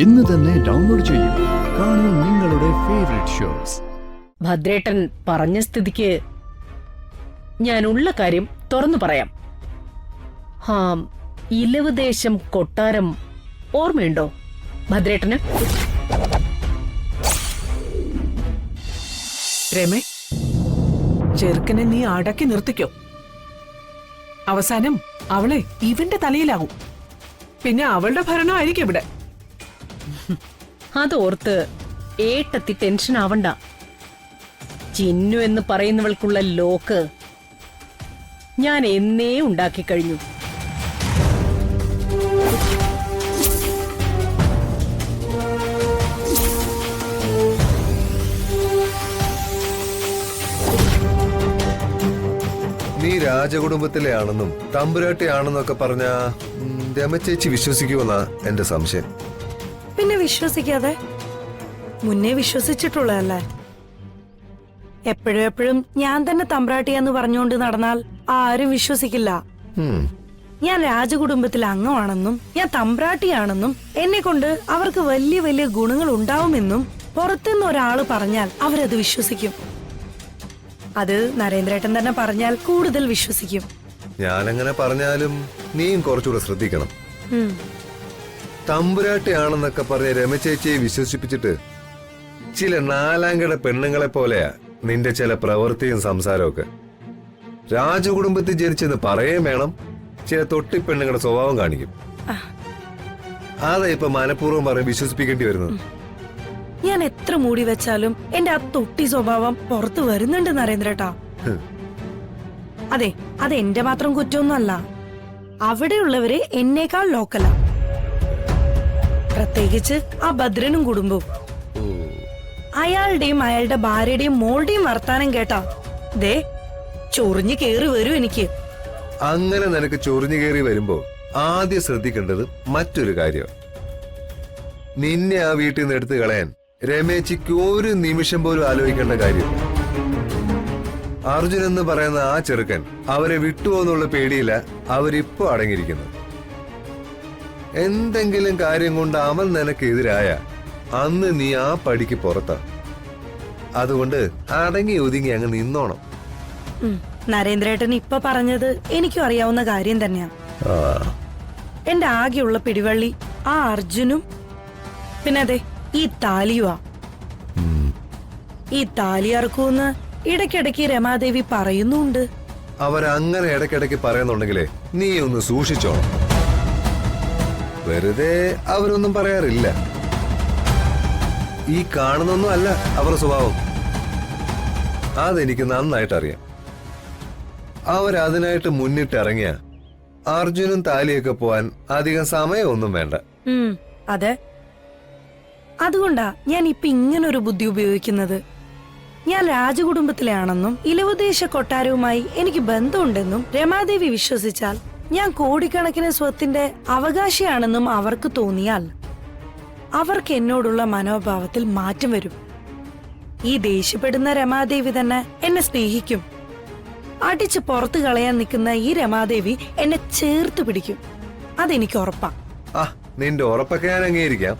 ഇന്ന് തന്നെ ഡൗൺലോഡ് ചെയ്യൂ. കാണൂ നിങ്ങളുടെ ഫേവറേറ്റ് ഷോസ്. ഭദ്രേട്ടൻ പറഞ്ഞ സ്ഥിതിക്ക് ഞാനുള്ള കാര്യം തുറന്നു പറയാം. ഇലവുദേശം കൊട്ടാരം ഓർമ്മയുണ്ടോ ഭദ്രേട്ടന്? രമേ, ചെറുക്കനെ നീ അടക്കി നിർത്തിക്കോ. അവസാനം അവളെ ഇവന്റെ തലയിലാവും. പിന്നെ അവളുടെ ഭരണമായിരിക്കും ഇവിടെ. അതോർത്ത് ഏട്ടത്തി ടെൻഷൻ ആവണ്ട. ചിന്നു എന്ന് പറയുന്നവൾക്കുള്ള ലോക്ക് ഞാൻ എന്നേ ഉണ്ടാക്കി കഴിഞ്ഞു. നീ രാജകുടുംബത്തിലെ ആണെന്നും തമ്പുരാട്ടി ആണെന്നൊക്കെ പറഞ്ഞ രമചേച്ചി വിശ്വസിക്കുമെന്നാ എന്റെ സംശയം. പിന്നെ വിശ്വസിക്കാതെ? മുന്നേ വിശ്വസിച്ചിട്ടുള്ളതല്ലേ. എപ്പോഴും ഞാൻ തന്നെ തമ്പ്രാട്ടിയെന്ന് പറഞ്ഞുകൊണ്ട് നടന്നാൽ ആരും വിശ്വസിക്കില്ല. ഞാൻ രാജകുടുംബത്തിലെ അംഗമാണെന്നും ഞാൻ തമ്പ്രാട്ടിയാണെന്നും എന്നെ കൊണ്ട് അവർക്ക് വലിയ വലിയ ഗുണങ്ങൾ ഉണ്ടാവുമെന്നും പുറത്തുനിന്ന് ഒരാള് പറഞ്ഞാൽ അവരത് വിശ്വസിക്കും. അത് നരേന്ദ്രേട്ടൻ തന്നെ പറഞ്ഞാൽ കൂടുതൽ വിശ്വസിക്കും. ഞാനങ്ങനെ പറഞ്ഞാലും നീയും കുറച്ചുകൂടെ ശ്രദ്ധിക്കണം. തമ്പുരാട്ടിയാണെന്നൊക്കെ പറഞ്ഞ രമചേച്ചിയെ വിശ്വസിപ്പിച്ചിട്ട് ചില നാലാംകട പെണ്ണുങ്ങളെ പോലെയാ നിന്റെ ചില പ്രവൃത്തിയും സംസാരമൊക്കെ. രാജകുടുംബത്തിൽ ജനിച്ചെന്ന് പറയുകയും വേണം, ചില തൊട്ടിപ്പെണ്ണുങ്ങളുടെ സ്വഭാവം കാണിക്കും. അതാ ഇപ്പൊ മനഃപൂർവ്വം പറഞ്ഞ് വിശ്വസിപ്പിക്കേണ്ടി വരുന്നത്. ഞാൻ എത്ര മൂടി വെച്ചാലും എന്റെ ആ തൊട്ടി സ്വഭാവം പുറത്തു വരുന്നുണ്ട് നരേന്ദ്രേട്ടാ. അതെ, അത് എന്റെ മാത്രം കുറ്റമൊന്നുമല്ല. അവിടെയുള്ളവര് എന്നേക്കാൾ ലോക്കലാ. പ്രത്യേകിച്ച് ആ ഭദ്രനും കുടുംബവും. അയാളുടെയും അയാളുടെ ഭാര്യയുടെയും മോളുടെയും വർത്താനം കേട്ടാ ദേ ചൊറിഞ്ഞു കേറി വരും എനിക്ക്. അങ്ങനെ നിനക്ക് ചൊറിഞ്ഞു കയറി വരുമ്പോ ആദ്യം ശ്രദ്ധിക്കേണ്ടത് മറ്റൊരു കാര്യം. നിന്നെ ആ വീട്ടിൽ നിന്ന് എടുത്തു കളയാൻ രമേച്ചിക്ക് ഒരു നിമിഷം പോലും ആലോചിക്കേണ്ട കാര്യം. അർജുൻ എന്ന് പറയുന്ന ആ ചെറുക്കൻ അവരെ വിട്ടുപോകുന്നുള്ള പേടിയില്ല അവരിപ്പോ അടങ്ങിയിരിക്കുന്നത്. എന്തെങ്കിലും കാര്യം കൊണ്ട് അവൻ നിനക്കെതിരായ അന്ന് നീ ആ പടിക്ക് പുറത്താ. അതുകൊണ്ട് അടങ്ങി ഒതുങ്ങി അങ്ങ് നിന്നോണം. നരേന്ദ്രേട്ടൻ ഇപ്പൊ പറഞ്ഞത് എനിക്കും അറിയാവുന്ന കാര്യം തന്നെയാ. എന്റെ ആകെയുള്ള പിടിവള്ളി ആ അർജുനും പിന്നെ അതെ ഈ താലിയുവാ. ഈ താലി അറക്കൂന്ന് ഇടയ്ക്കിടയ്ക്ക് രമാദേവി പറയുന്നുണ്ട്. അവരങ്ങനെ ഇടയ്ക്കിടയ്ക്ക് പറയുന്നുണ്ടെങ്കിലേ നീ ഒന്ന് സൂക്ഷിച്ചോണം. വെറുതെ അവരൊന്നും പറയാറില്ല. ഈ കാണുന്നൊന്നും അല്ല അവരുടെ സ്വഭാവം. അതെനിക്ക് നന്നായിട്ട് അറിയാം. അവരതിനായിട്ട് മുന്നിട്ടിറങ്ങിയ അർജുനും താലിയൊക്കെ പോവാൻ അധികം സമയമൊന്നും വേണ്ട. അതെ, അതുകൊണ്ടാ ഞാൻ ഇപ്പൊ ഇങ്ങനൊരു ബുദ്ധി ഉപയോഗിക്കുന്നത്. ഞാൻ രാജകുടുംബത്തിലെ ആണെന്നും ഇലവുദേശ കൊട്ടാരവുമായി എനിക്ക് ബന്ധമുണ്ടെന്നും രമാദേവി വിശ്വസിച്ചാൽ ഞാൻ കോടിക്കണക്കിന് സ്വത്തിന്റെ അവകാശിയാണെന്നും അവർക്ക് തോന്നിയാൽ അവർക്ക് എന്നോടുള്ള മനോഭാവത്തിൽ മാറ്റം വരും. ഈ ദേഷ്യപ്പെടുന്ന രമാദേവി തന്നെ എന്നെ സ്നേഹിക്കും. അടിച്ച് പുറത്തു കളയാൻ നിൽക്കുന്ന ഈ രമാദേവി എന്നെ ചേർത്ത് പിടിക്കും. അതെനിക്ക് ഉറപ്പാ. നിന്റെ ഉറപ്പൊക്കെ ഞാൻ അംഗീകരിക്കാം.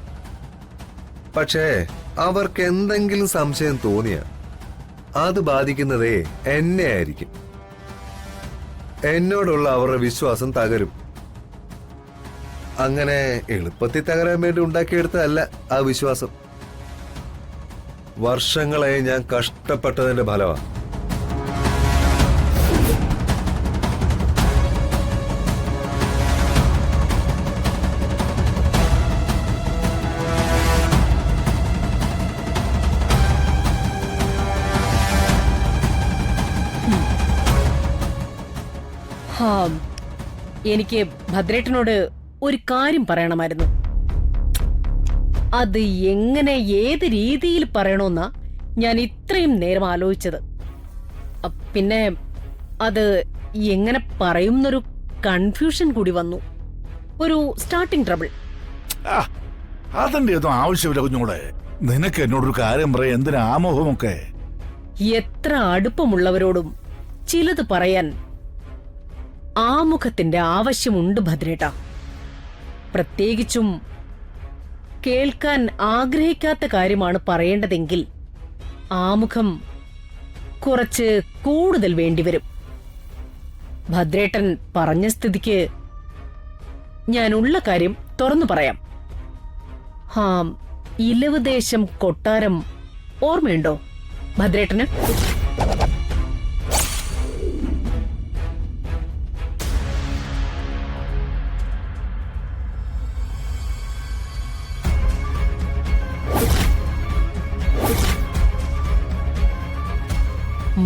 പക്ഷേ അവർക്ക് എന്തെങ്കിലും സംശയം തോന്നിയ അത് ബാധിക്കുന്നതേ എന്നെ ആയിരിക്കും. എന്നോടുള്ള അവരുടെ വിശ്വാസം തകരും. അങ്ങനെ എളുപ്പത്തിൽ തകരാൻ വേണ്ടി ഉണ്ടാക്കിയെടുത്തതല്ല ആ വിശ്വാസം. വർഷങ്ങളായി ഞാൻ കഷ്ടപ്പെട്ടതിന്റെ ഫലമാണ്. എനിക്ക് ഭദ്രേട്ടനോട് ഒരു കാര്യം പറയണമായിരുന്നു. അത് എങ്ങനെ ഏത് രീതിയിൽ പറയണമെന്നാ ഞാൻ ഇത്രയും നേരം ആലോചിച്ചത്. പിന്നെ അത് എങ്ങനെ പറയുന്നൊരു കൺഫ്യൂഷൻ കൂടി വന്നു. ഒരു സ്റ്റാർട്ടിംഗ് ട്രബിൾ. അതിന്റെ ഒന്നും ആവശ്യമില്ല കുഞ്ഞോളെ. നിനക്ക് എന്നോടൊരു കാര്യം പറയാം. എന്തിനാ ആമോഹമൊക്കെ? എത്ര അടുപ്പമുള്ളവരോടും ചിലത് പറയാൻ ആമുഖത്തിന്റെ ആവശ്യമുണ്ട് ഭദ്രേട്ട. പ്രത്യേകിച്ചും കേൾക്കാൻ ആഗ്രഹിക്കാത്ത കാര്യമാണ് പറയേണ്ടതെങ്കിൽ ആമുഖം കുറച്ച് കൂടുതൽ വേണ്ടിവരും. ഭദ്രേട്ടൻ പറഞ്ഞ സ്ഥിതിക്ക് ഞാനുള്ള കാര്യം തുറന്നു പറയാം. ഇലവുദേശം കൊട്ടാരം ഓർമ്മയുണ്ടോ ഭദ്രേട്ടന്?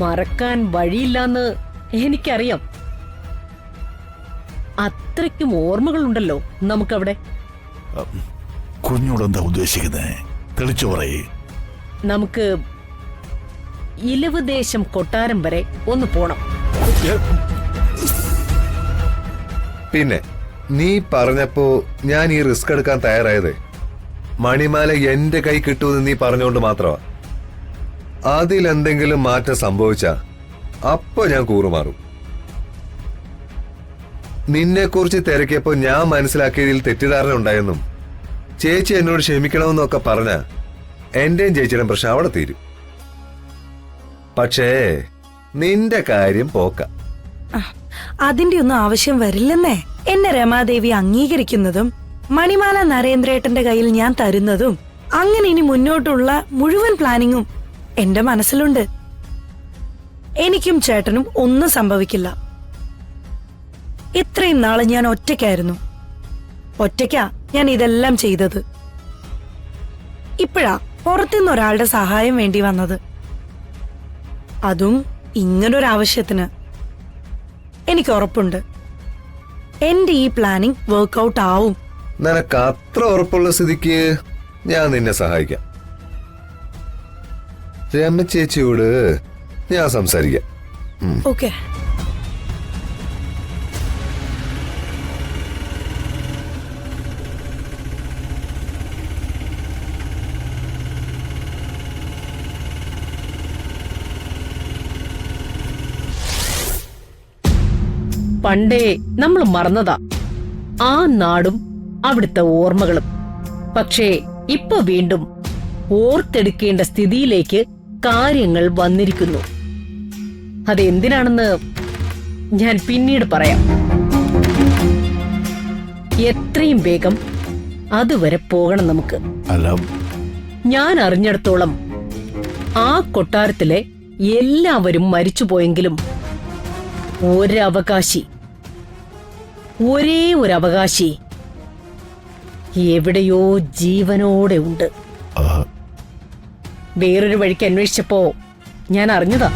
മറക്കാൻ വഴിയില്ലാന്ന് എനിക്കറിയാം. അത്രയ്ക്കും ഓർമ്മകളുണ്ടല്ലോ നമുക്കവിടെ. കുഞ്ഞോട് എന്താ ഉദ്ദേശിക്കുന്നത്? തെളിച്ചു പറയേ. നമുക്ക് ഇലവുദേശം കൊട്ടാരം വരെ ഒന്ന് പോണം. പിന്നെ നീ പറഞ്ഞപ്പോ ഞാൻ ഈ റിസ്ക് എടുക്കാൻ തയ്യാറായത് മണിമാല എന്റെ കൈ കിട്ടുമെന്ന് നീ പറഞ്ഞുകൊണ്ട് മാത്രമാ. അതിലെന്തെങ്കിലും മാറ്റം സംഭവിച്ച അപ്പൊ ഞാൻ കൂറുമാറും. നിന്നെ കുറിച്ച് തിരക്കിയപ്പോ ഞാൻ മനസ്സിലാക്കിയതിൽ തെറ്റിദ്ധാരണ ഉണ്ടായെന്നും ചേച്ചി എന്നോട് ക്ഷമിക്കണമെന്നൊക്കെ പറഞ്ഞ എന്റെയും ചേച്ചിയുടെ പ്രശ്നം അവിടെ തീരും. പക്ഷേ നിന്റെ കാര്യം പോക്ക. അതിന്റെ ഒന്നും ആവശ്യം വരില്ലെന്നേ. എന്നെ രമാദേവി അംഗീകരിക്കുന്നതും മണിമാല നരേന്ദ്രേട്ടന്റെ കയ്യിൽ ഞാൻ തരുന്നതും അങ്ങനെ ഇനി മുന്നോട്ടുള്ള മുഴുവൻ പ്ലാനിങ്ങും എന്റെ മനസ്സിലുണ്ട്. എനിക്കും ചേട്ടനും ഒന്നും സംഭവിക്കില്ല. ഇത്രയും നാള് ഞാൻ ഒറ്റയ്ക്കായിരുന്നു. ഒറ്റയ്ക്കാ ഞാൻ ഇതെല്ലാം ചെയ്തത്. ഇപ്പോഴാ പുറത്തുനിന്ന് ഒരാളുടെ സഹായം വേണ്ടി വന്നത്, അതും ഇങ്ങനൊരാവശ്യത്തിന്. എനിക്ക് ഉറപ്പുണ്ട് എന്റെ ഈ പ്ലാനിങ് വർക്ക്ഔട്ട് ആവും. നിനക്ക് അത്ര ഉറപ്പുള്ള സ്ഥിതിക്ക് ഞാൻ നിന്നെ സഹായിക്കാം. രമ ചേച്ചിയോട് ഞാൻ സംസാരിക്കാം. ഓക്കെ. പണ്ടേ നമ്മൾ മറന്നതാ ആ നാടും അവിടുത്തെ ഓർമ്മകളും. പക്ഷേ ഇപ്പൊ വീണ്ടും ഓർത്തെടുക്കേണ്ട സ്ഥിതിയിലേക്ക് കാര്യങ്ങൾ വന്നിരിക്കുന്നു. അതെന്തിനാണെന്ന് ഞാൻ പിന്നീട് പറയാം. എത്രയും വേഗം അതുവരെ പോകണം നമുക്ക്. അല്ല, ഞാൻ അറിഞ്ഞിടത്തോളം ആ കൊട്ടാരത്തിലെ എല്ലാവരും മരിച്ചുപോയെങ്കിലും ഒരേ ഒരു അവകാശി എവിടെയോ ജീവനോടെ ഉണ്ട്. വേറൊരു വഴിക്ക് അന്വേഷിച്ചപ്പോ ഞാൻ അറിഞ്ഞതാ.